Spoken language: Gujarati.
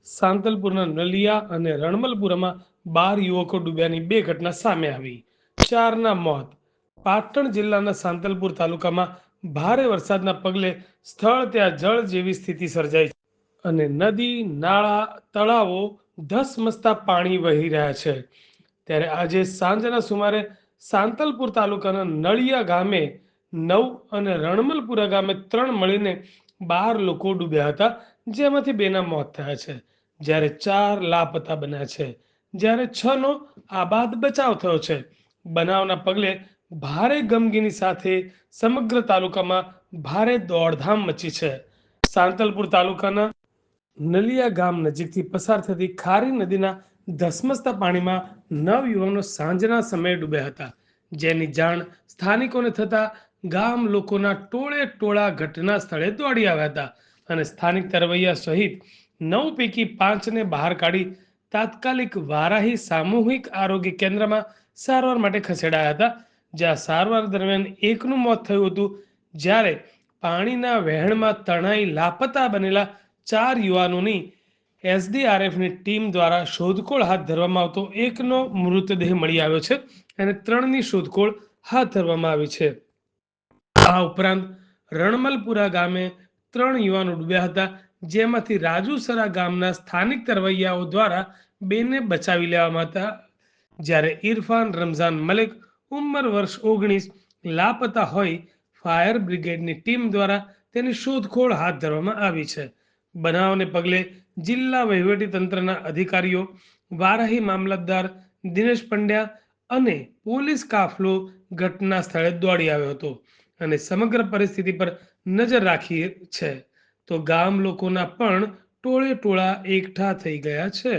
સાંતલપુરના નલિયા અને રણમલપુરામાં 12 યુવકો ડૂબ્યાની બે ઘટના સામે આવી. 4ના મોત. પાટણ જિલ્લાના સાંતલપુર તાલુકામાં ભારે વરસાદના પગલે સ્થળ ત્યાં જળ જેવી સ્થિતિ સર્જાઈ છે અને નદી, નાળા, તળાવો ધસમસતા પાણી વહી રહ્યા છે. ત્યારે આજે સાંજના સુમારે સાંતલપુર તાલુકાના નળિયા ગામે 9 અને રણમલપુરા ગામે 3 મળીને 12 લોકો ડૂબ્યા હતા, જેમાંથી 2ના મોત થયા છે, જ્યારે 4 લાપતા બન્યા છે, જ્યારે 6નો આબાદ બચાવ થયો છે. બનાવના પગલે ભારે ગમગીની સાથે સમગ્ર તાલુકામાં ભારે દોડધામ મચી છે. સાંતલપુર તાલુકાના નલિયા ગામ નજીકથી પસાર થતી ખારી નદીના ધસમસતા પાણીમાં 9 યુવાનો સાંજના સમયે ડૂબ્યા હતા, જેની જાણ સ્થાનિકોને થતા ગામ લોકોના ટોળે ટોળા ઘટના સ્થળે દોડી આવ્યા હતા અને સ્થાનિક તરવૈયા સહિત 9 પૈકી 5ને બહાર કાઢી તાત્કાલિક વારાહી સામૂહિક આરોગ્ય કેન્દ્રમાં સારવાર માટે ખસેડાયા હતા, જ્યાં સારવાર દરમિયાન એકનું મોત થયું હતું, જ્યારે પાણીના વહેણમાં તણાઈ લાપતા બનેલા 4 યુવાનોની એસડીઆરએફની ટીમ દ્વારા શોધખોળ હાથ ધરવામાં આવતો એકનો મૃતદેહ મળી આવ્યો છે અને 3ની શોધખોળ હાથ ધરવામાં આવી છે. આ ઉપરાંત રણમલપુરા ગામે 3 યુવાનો ડૂબ્યા હતા, જેમાંથી રાજુસરા ગામના સ્થાનિક તરવૈયાઓ દ્વારા 2ને બચાવી લેવામાં હતા, જ્યારે ઇરફાન રમઝાન મલિક ઉંમર વર્ષ 19 લાપતા હોય ફાયર બ્રિગેડની ટીમ દ્વારા તેની શોધખોળ હાથ ધરવામાં આવી છે. બનાવને પગલે જિલ્લા વહીવટીતંત્રના અધિકારીઓ, વારાહી મામલતદાર દિનેશ પંડ્યા અને પોલીસ કાફલો ઘટના સ્થળે દોડી આવ્યો હતો અને સમગ્ર પરિસ્થિતિ પર નજર રાખી છે, તો ગામ લોકોના પણ ટોળે ટોળા એકઠા થઈ ગયા છે.